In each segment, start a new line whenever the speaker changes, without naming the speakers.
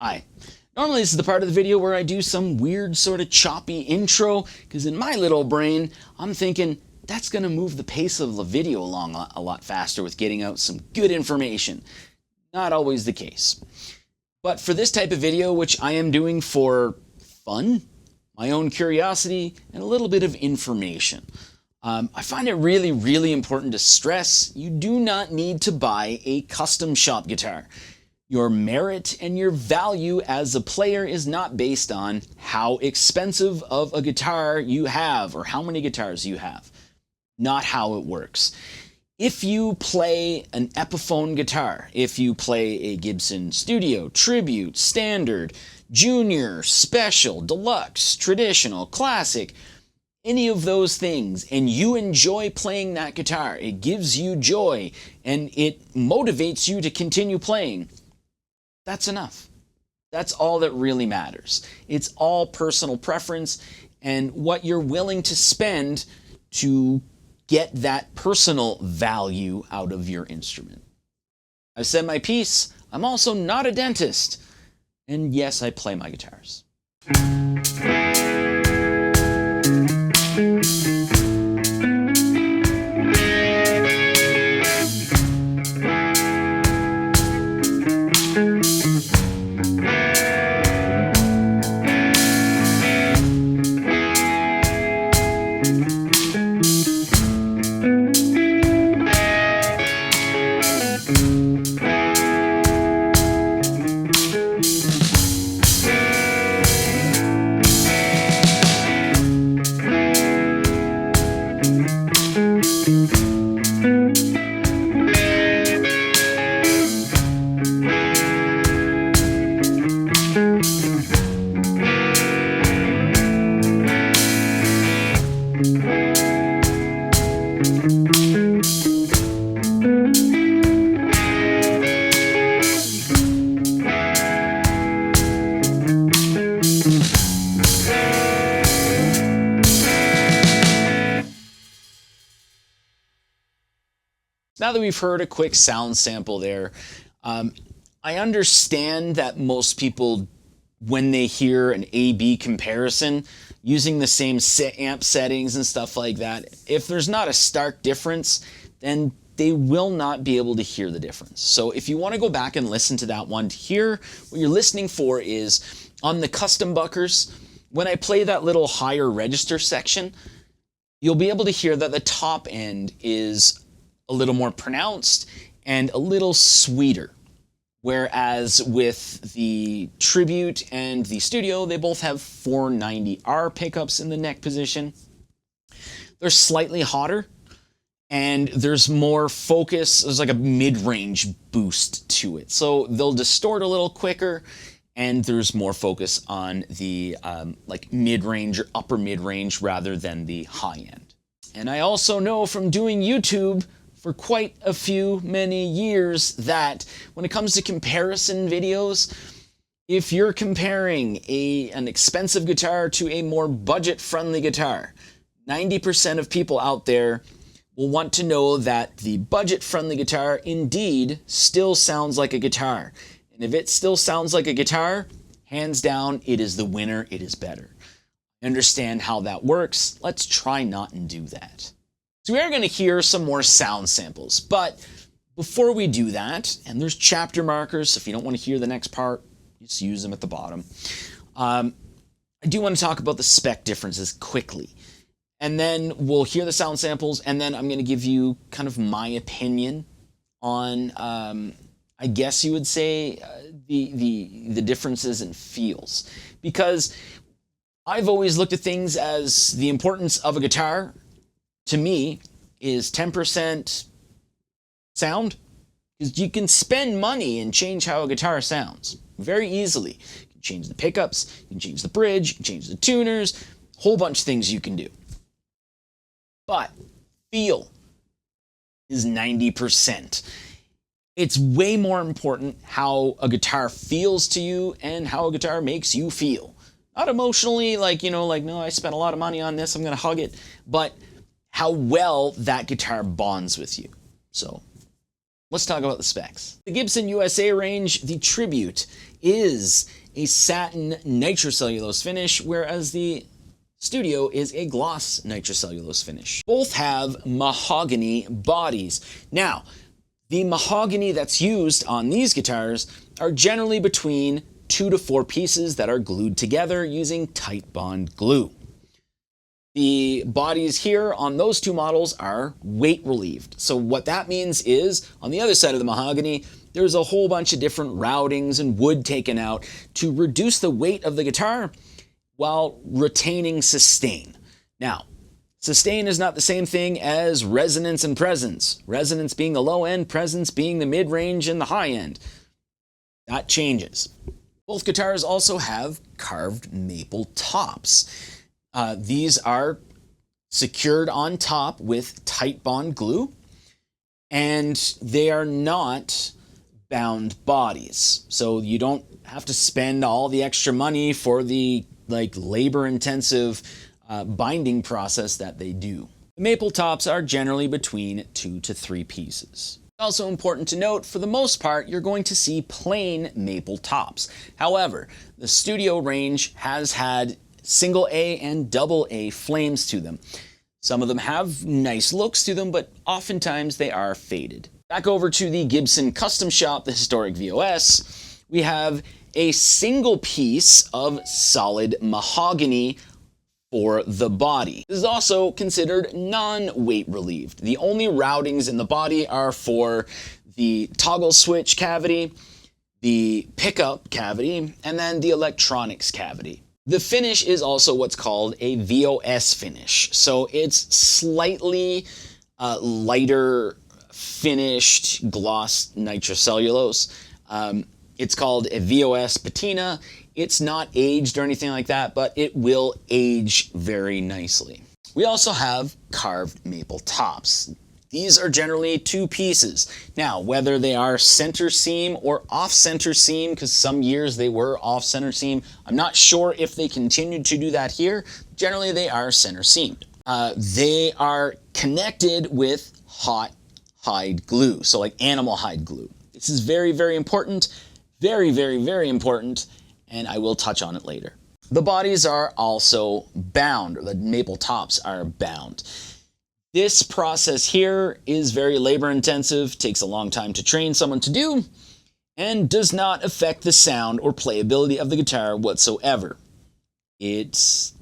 Hi. Normally this is the part of the video where I do some weird sort of choppy intro, because in my little brain, I'm thinking that's going to move the pace of the video along a lot faster with getting out some good information. Not always the case. But for this type of video, which I am doing for fun, my own curiosity, and a little bit of information, I find it really important to stress you do not need to buy a custom shop guitar. Your merit and your value as a player is not based on how expensive of a guitar you have or how many guitars you have. Not how it works. If you play an Epiphone guitar, if you play a Gibson Studio, Tribute, Standard, Junior, Special, Deluxe, Traditional, Classic, any of those things, and you enjoy playing that guitar, it gives you joy, and it motivates you to continue playing, that's enough. That's all that really matters. It's all personal preference and what you're willing to spend to get that personal value out of your instrument. I've said my piece. I'm also not a dentist. And yes, I play my guitars. Now that we've heard a quick sound sample there, I understand that most people, when they hear an A-B comparison, using the same amp settings and stuff like that, if there's not a stark difference, then they will not be able to hear the difference. So if you want to go back and listen to that one, here, what you're listening for is, on the custom buckers, when I play that little higher register section, you'll be able to hear that the top end is a little more pronounced and a little sweeter. Whereas with the Tribute and the Studio, they both have 490R pickups in the neck position. They're slightly hotter and there's more focus. There's like a mid-range boost to it. So they'll distort a little quicker and there's more focus on the like mid-range or upper mid-range rather than the high end. And I also know from doing YouTube for quite a few many years that when it comes to comparison videos, if you're comparing an expensive guitar to a more budget-friendly guitar, 90% of people out there will want to know that the budget-friendly guitar indeed still sounds like a guitar. And if it still sounds like a guitar, hands down, it is the winner, it is better. Understand how that works. Let's try not and do that. So we are going to hear some more sound samples, but before we do that, and there's chapter markers, so if you don't want to hear the next part, just use them at the bottom. I do want to talk about the spec differences quickly, and then we'll hear the sound samples, and then I'm going to give you kind of my opinion on, I guess you would say, the differences in feels, because I've always looked at things as the importance of a guitar to me is 10% sound, because you can spend money and change how a guitar sounds very easily. You can change the pickups, you can change the bridge, you can change the tuners, a whole bunch of things you can do. But feel is 90%. It's way more important how a guitar feels to you and how a guitar makes you feel. Not emotionally, like, no, I spent a lot of money on this, I'm going to hug it, but how well that guitar bonds with you. So let's talk about the specs. The Gibson USA range, the Tribute, is a satin nitrocellulose finish, whereas the Studio is a gloss nitrocellulose finish. Both have mahogany bodies. Now, the mahogany that's used on these guitars are generally between 2 to 4 pieces that are glued together using tight bond glue. The bodies here on those two models are weight relieved. So what that means is, on the other side of the mahogany, there's a whole bunch of different routings and wood taken out to reduce the weight of the guitar while retaining sustain. Now, sustain is not the same thing as resonance and presence. Resonance being the low end, presence being the mid-range and the high end. That changes. Both guitars also have carved maple tops. These are secured on top with tight bond glue, and they are not bound bodies. So you don't have to spend all the extra money for the labor-intensive binding process that they do. The maple tops are generally between 2 to 3 pieces. Also important to note, for the most part, you're going to see plain maple tops. However, the Studio range has had single A and double A flames to them. Some of them have nice looks to them, but oftentimes they are faded. Back over to the Gibson Custom Shop, the historic VOS, we have a single piece of solid mahogany for the body. This is also considered non-weight relieved. The only routings in the body are for the toggle switch cavity, the pickup cavity, and then the electronics cavity. The finish is also what's called a VOS finish. So it's slightly lighter finished gloss nitrocellulose. It's called a VOS patina. It's not aged or anything like that, but it will age very nicely. We also have carved maple tops. These are generally 2 pieces. Now, whether they are center seam or off center seam, because some years they were off center seam, I'm not sure if they continued to do that here. Generally, they are center seamed. They are connected with hot hide glue, so like animal hide glue. This is very, very important. Very, very, very important, and I will touch on it later. The bodies are also bound, or the maple tops are bound. This process here is very labor intensive, takes a long time to train someone to do, and does not affect the sound or playability of the guitar whatsoever. It's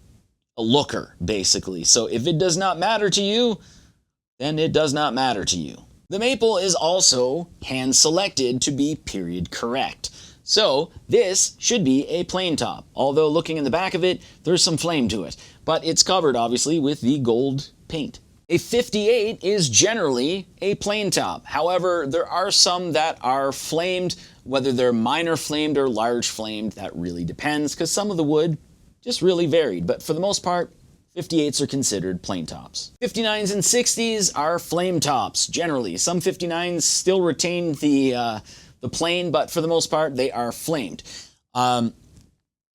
a looker, basically. So if it does not matter to you, then it does not matter to you. The maple is also hand selected to be period correct. So this should be a plain top, although looking in the back of it, there's some flame to it. But it's covered, obviously, with the gold paint. A 58 is generally a plain top. However, there are some that are flamed, whether they're minor flamed or large flamed, that really depends, because some of the wood just really varied. But for the most part, 58s are considered plain tops. 59s and 60s are flame tops, generally. Some 59s still retain the plain, but for the most part, they are flamed.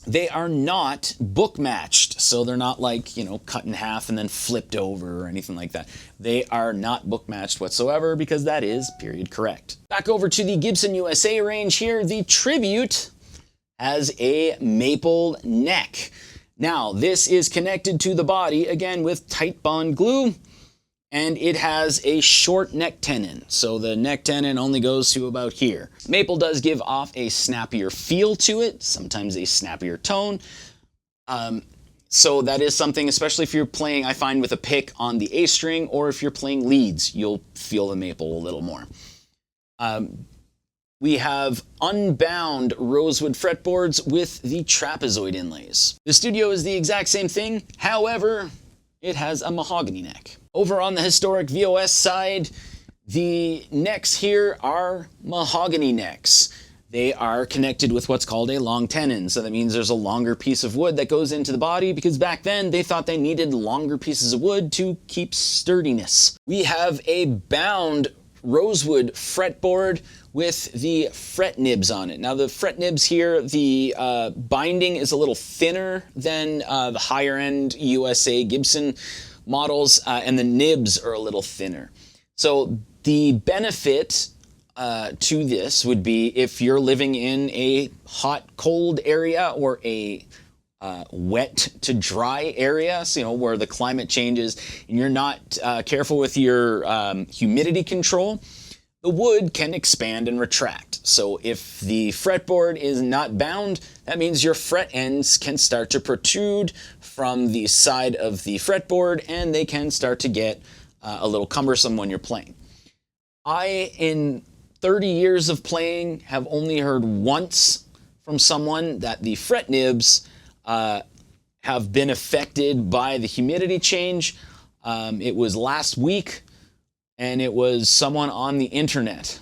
They are not book matched, so they're not like, cut in half and then flipped over or anything like that. They are not book matched whatsoever because that is period correct. Back over to the Gibson USA range here, the Tribute has a maple neck. Now, this is connected to the body, again, with tight bond glue, and it has a short neck tenon, so the neck tenon only goes to about here. Maple does give off a snappier feel to it, sometimes a snappier tone. So that is something, especially if you're playing, I find, with a pick on the A string, or if you're playing leads, you'll feel the maple a little more. We have unbound rosewood fretboards with the trapezoid inlays. The Studio is the exact same thing, however, it has a mahogany neck. Over on the historic VOS side, the necks here are mahogany necks. They are connected with what's called a long tenon, so that means there's a longer piece of wood that goes into the body, because back then they thought they needed longer pieces of wood to keep sturdiness. We have a bound rosewood fretboard with the fret nibs on it. Now the fret nibs here, the binding is a little thinner than the higher end USA Gibson models, and the nibs are a little thinner. So the benefit to this would be if you're living in a hot, cold area or a wet to dry area, so, you know, where the climate changes and you're not careful with your humidity control, the wood can expand and retract. So if the fretboard is not bound, that means your fret ends can start to protrude from the side of the fretboard and they can start to get a little cumbersome when you're playing. In 30 years of playing, have only heard once from someone that the fret nibs have been affected by the humidity change. It was last week, and it was someone on the internet.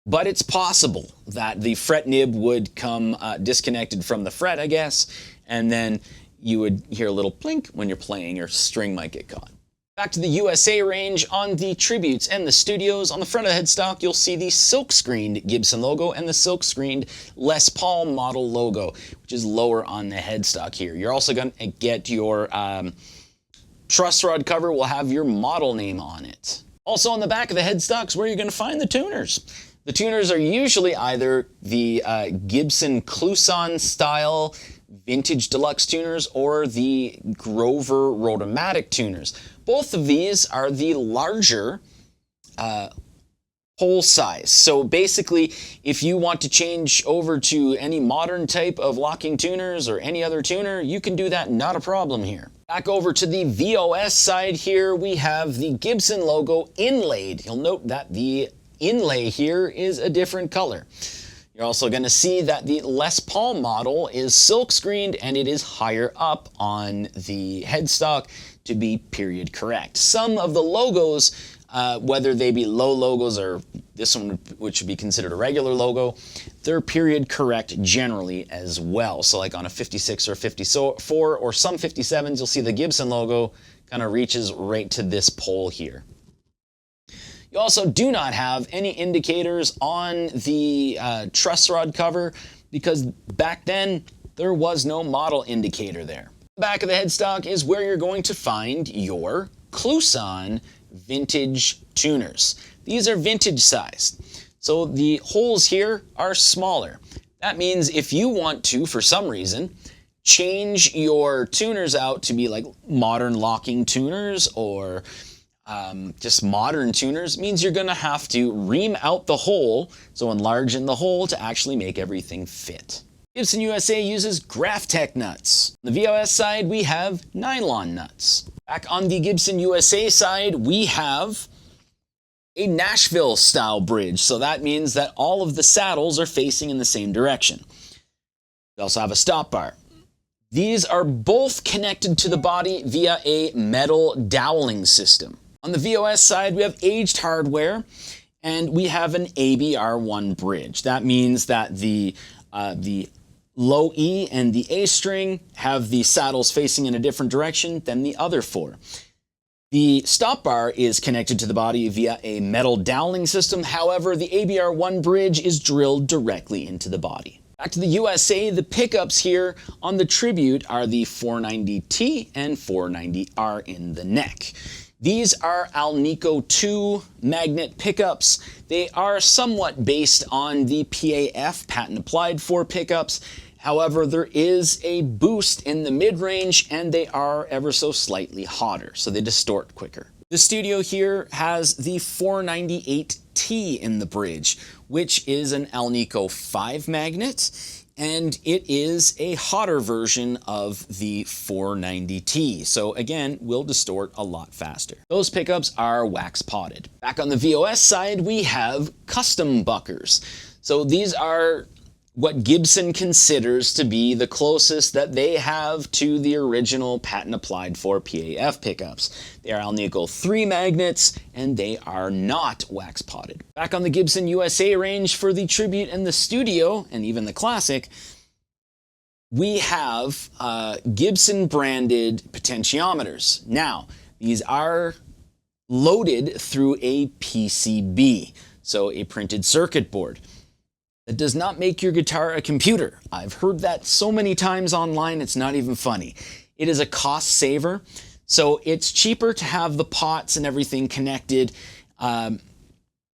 But it's possible that the fret nib would come disconnected from the fret, I guess, and then you would hear a little plink when you're playing, your string might get caught. Back to the USA range, on the Tributes and the Studios, on the front of the headstock, you'll see the silk-screened Gibson logo and the silk-screened Les Paul model logo, which is lower on the headstock here. You're also going to get your truss rod cover will have your model name on it. Also on the back of the headstock is where you're going to find the tuners. The tuners are usually either the Gibson Clouson style vintage deluxe tuners or the Grover Rotomatic tuners. Both of these are the larger hole size. So basically, if you want to change over to any modern type of locking tuners or any other tuner, you can do that, not a problem here. Back over to the VOS side here, we have the Gibson logo inlaid. You'll note that the inlay here is a different color. You're also going to see that the Les Paul model is silk screened and it is higher up on the headstock to be period correct. Some of the logos, whether they be low logos or this one, which would be considered a regular logo, they're period correct generally as well. So like on a 56 or 54 or some 57s, you'll see the Gibson logo kind of reaches right to this pole here. You also do not have any indicators on the truss rod cover because back then there was no model indicator there. The back of the headstock is where you're going to find your Clouson vintage tuners. These are vintage sized. So the holes here are smaller. That means if you want to, for some reason, change your tuners out to be like modern locking tuners or just modern tuners, means you're going to have to ream out the hole, so enlarge in the hole to actually make everything fit. Gibson USA uses Graphtec nuts. On the VOS side, we have nylon nuts. Back on the Gibson USA side, we have a Nashville style bridge, so that means that all of the saddles are facing in the same direction. We also have a stop bar. These are both connected to the body via a metal doweling system. On the VOS side, we have aged hardware, and we have an ABR1 bridge. That means that the low E and the A string have the saddles facing in a different direction than the other four. The stop bar is connected to the body via a metal doweling system. However, the ABR1 bridge is drilled directly into the body. Back to the USA, the pickups here on the Tribute are the 490T and 490R in the neck. These are Alnico 2 magnet pickups. They are somewhat based on the PAF, patent applied for pickups. However, there is a boost in the mid-range and they are ever so slightly hotter, so they distort quicker. The Studio here has the 498T in the bridge, which is an Alnico 5 magnet, and it is a hotter version of the 490T. So again, will distort a lot faster. Those pickups are wax potted. Back on the VOS side, we have custom buckers. So these are what Gibson considers to be the closest that they have to the original patent applied for PAF pickups. They are Alnico 3 magnets and they are not wax potted. Back on the Gibson USA range for the Tribute and the Studio and even the Classic, we have Gibson branded potentiometers. Now, these are loaded through a PCB, so a printed circuit board. That does not make your guitar a computer. I've heard that so many times online, it's not even funny. It is a cost saver, so it's cheaper to have the pots and everything connected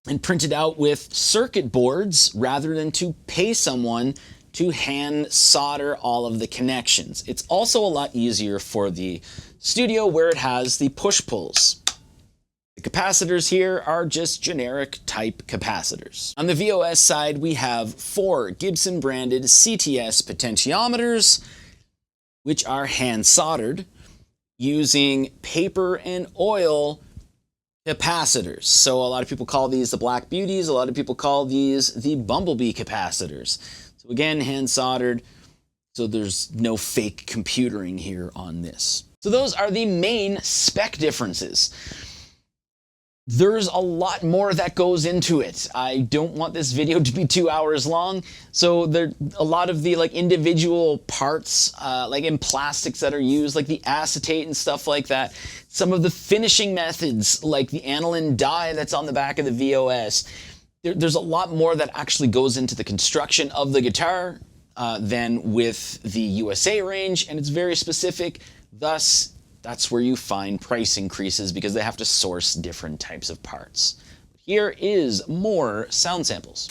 and printed out with circuit boards rather than to pay someone to hand solder all of the connections. It's also a lot easier for the studio where it has the push-pulls. The capacitors here are just generic type capacitors. On the VOS side, we have 4 Gibson branded CTS potentiometers, which are hand soldered using paper and oil capacitors. So a lot of people call these the Black Beauties, a lot of people call these the Bumblebee capacitors. So again, hand soldered, so there's no fake computering here on this. So those are the main spec differences. There's a lot more that goes into it. I don't want this video to be 2 hours long, so there a lot of the individual parts, like in plastics that are used, like the acetate and stuff like that. Some of the finishing methods, like the aniline dye that's on the back of the VOS. There's a lot more that actually goes into the construction of the guitar than with the USA range, and it's very specific. Thus, that's where you find price increases because they have to source different types of parts. Here is more sound samples.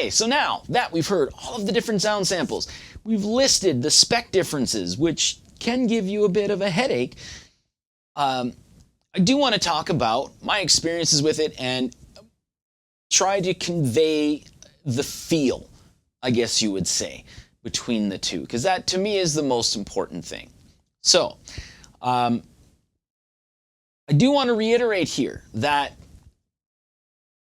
Okay, so now that we've heard all of the different sound samples, we've listed the spec differences, which can give you a bit of a headache. I do want to talk about my experiences with it and try to convey the feel, I guess you would say, between the two, because that to me is the most important thing. So, I do want to reiterate here that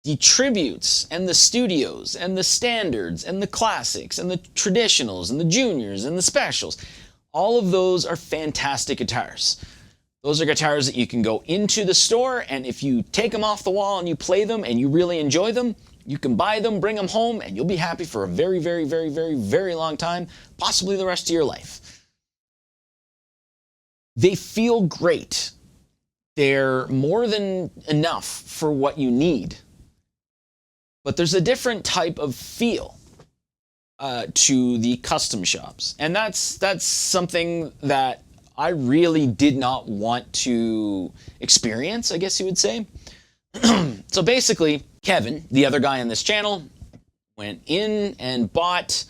the tributes and the studios and the standards and the classics and the traditionals and the juniors and the specials, all of those are fantastic guitars. Those are guitars that you can go into the store, and if you take them off the wall and you play them and you really enjoy them, you can buy them, bring them home, and you'll be happy for a very, very, very, very, very long time, possibly the rest of your life. They feel great. They're more than enough for what you need. But there's a different type of feel to the custom shops. And that's something that I really did not want to experience, I guess you would say. So basically, Kevin, the other guy on this channel, went in and bought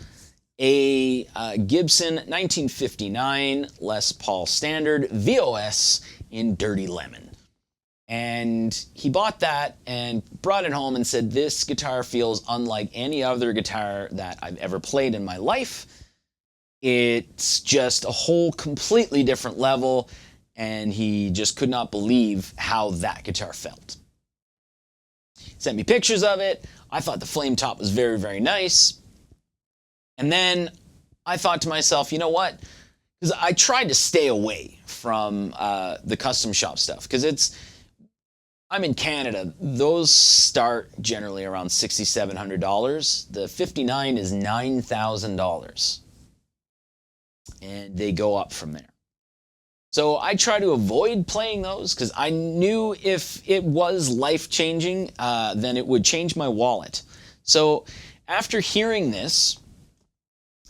a Gibson 1959 Les Paul Standard VOS in Dirty Lemon. And he bought that and brought it home and said, this guitar feels unlike any other guitar that I've ever played in my life. It's just a whole completely different level, and he just could not believe how that guitar felt. He sent me pictures of it. I thought the flame top was very, very nice. And then I thought to myself, you know what? Because I tried to stay away from the custom shop stuff, because I'm in Canada. Those start generally around $6,700. The 59 is $9,000. And they go up from there. So I try to avoid playing those because I knew if it was life-changing, then it would change my wallet. So after hearing this,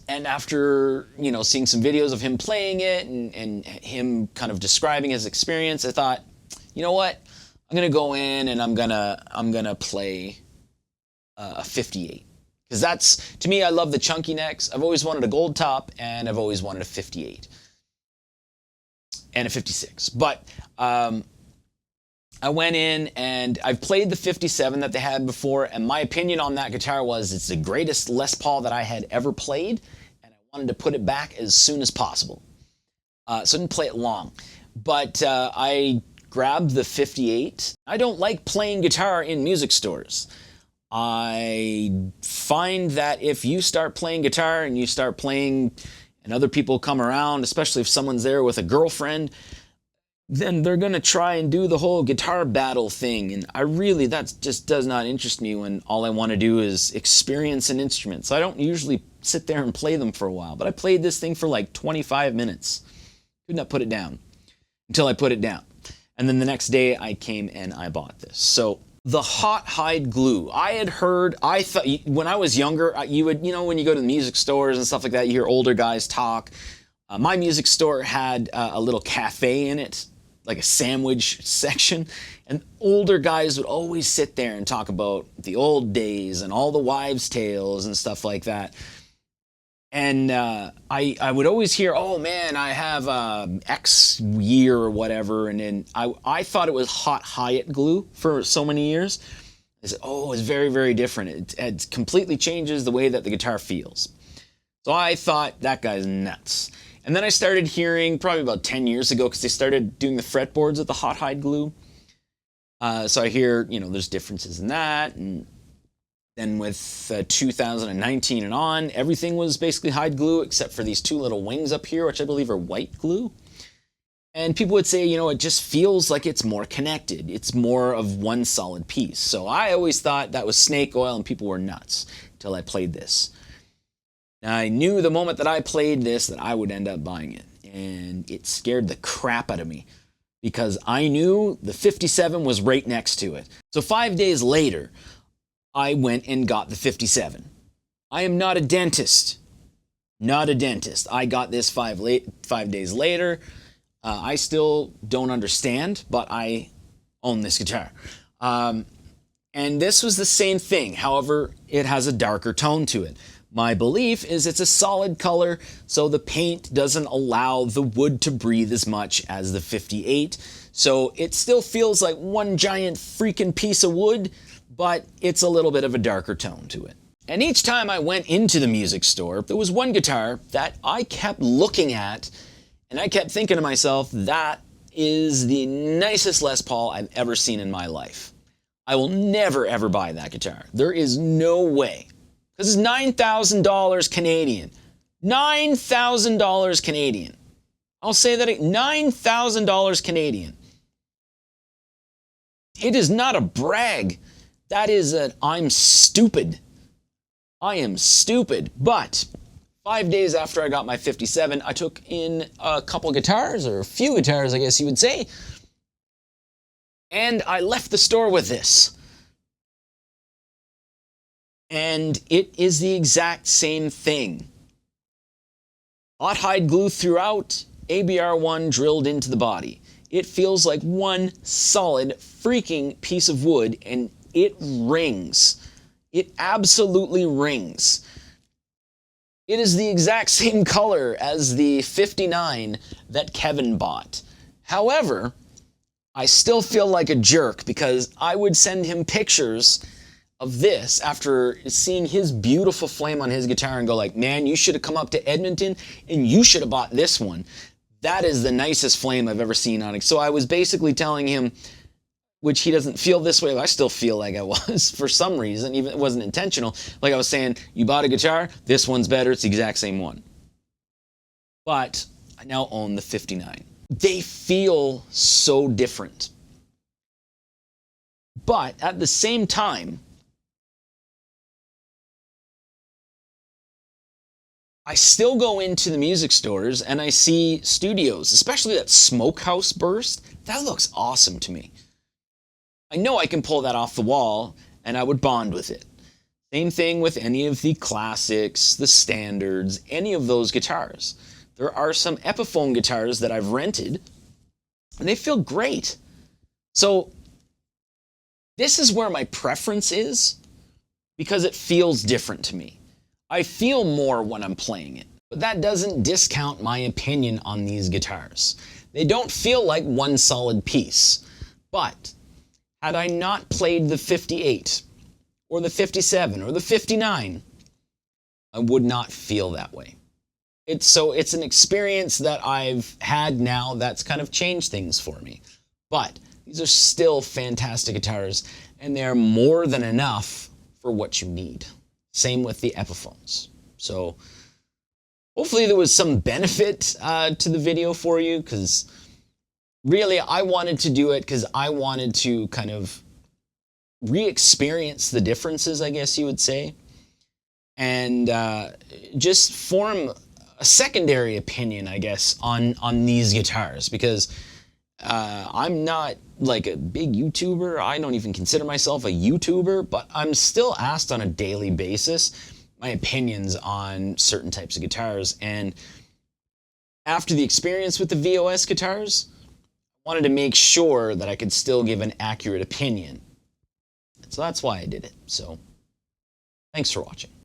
and after, you know, seeing some videos of him playing it and him kind of describing his experience, I thought, you know what? I'm gonna go in and I'm gonna play a 58. Because that's, to me, I love the chunky necks. I've always wanted a Goldtop, and I've always wanted a 58. And a 56. But I went in, and I've played the 57 that they had before, and my opinion on that guitar was it's the greatest Les Paul that I had ever played, and I wanted to put it back as soon as possible. So I didn't play it long. But I grabbed the 58. I don't like playing guitar in music stores. I find that if you start playing guitar and you start playing and other people come around, especially if someone's there with a girlfriend, then they're going to try and do the whole guitar battle thing. And that just does not interest me when all I want to do is experience an instrument. So I don't usually sit there and play them for a while. But I played this thing for like 25 minutes. Could not put it down until I put it down. And then the next day I came and I bought this. So the hot hide glue. I thought when I was younger, you would, when you go to the music stores and stuff like that, you hear older guys talk. My music store had a little cafe in it, like a sandwich section. And older guys would always sit there and talk about the old days and all the wives' tales and stuff like that. And I would always hear, oh man, I have X year or whatever. And then I thought it was hot Hyatt glue for so many years. I said, oh, it's very, very different. It completely changes the way that the guitar feels. So I thought, that guy's nuts. And then I started hearing, probably about 10 years ago, because they started doing the fretboards with the hot hide glue. So I hear, there's differences in that. And then with 2019 and on, everything was basically hide glue except for these two little wings up here, which I believe are white glue. And people would say, it just feels like it's more connected. It's more of one solid piece. So I always thought that was snake oil and people were nuts until I played this. Now I knew the moment that I played this that I would end up buying it. And it scared the crap out of me because I knew the 57 was right next to it. So 5 days later, I went and got the 57. I am not a dentist. Not a dentist. I got this 5 days later. I still don't understand, but I own this guitar. And this was the same thing. However, it has a darker tone to it. My belief is it's a solid color, so the paint doesn't allow the wood to breathe as much as the 58. So it still feels like one giant freaking piece of wood, but it's a little bit of a darker tone to it. And each time I went into the music store, there was one guitar that I kept looking at, and I kept thinking to myself, that is the nicest Les Paul I've ever seen in my life. I will never ever buy that guitar. There is no way. Because it's $9,000 Canadian. $9,000 Canadian. I'll say that again, $9,000 Canadian. It is not a brag. That is an I'm stupid. I am stupid. But 5 days after I got my 57, I took in a couple guitars, or a few guitars, I guess you would say. And I left the store with this. And it is the exact same thing. Hot hide glue throughout, ABR1 drilled into the body. It feels like one solid freaking piece of wood, and it rings. It absolutely rings. It is the exact same color as the 59 that Kevin bought. However, I still feel like a jerk because I would send him pictures of this after seeing his beautiful flame on his guitar and go like, man, you should have come up to Edmonton and you should have bought this one. That is the nicest flame I've ever seen on it. So I was basically telling him, which he doesn't feel this way, but I still feel like I was for some reason, even if it wasn't intentional. Like I was saying, you bought a guitar, this one's better, it's the exact same one. But I now own the 59. They feel so different. But at the same time, I still go into the music stores and I see studios, especially that Smokehouse Burst. That looks awesome to me. I know I can pull that off the wall and I would bond with it. Same thing with any of the classics, the standards, any of those guitars. There are some Epiphone guitars that I've rented and they feel great. So this is where my preference is because it feels different to me. I feel more when I'm playing it, but that doesn't discount my opinion on these guitars. They don't feel like one solid piece, but had I not played the 58 or the 57 or the 59, I would not feel that way. It's an experience that I've had now that's kind of changed things for me. But these are still fantastic guitars, and they're more than enough for what you need. Same with the Epiphones. So hopefully there was some benefit to the video for you, because really I wanted to do it because I wanted to kind of re-experience the differences, I guess you would say, and just form a secondary opinion, I guess, on these guitars, because I'm not like a big YouTuber. I don't even consider myself a YouTuber, but I'm still asked on a daily basis my opinions on certain types of guitars. And after the experience with the VOS guitars, I wanted to make sure that I could still give an accurate opinion. So that's why I did it. So thanks for watching.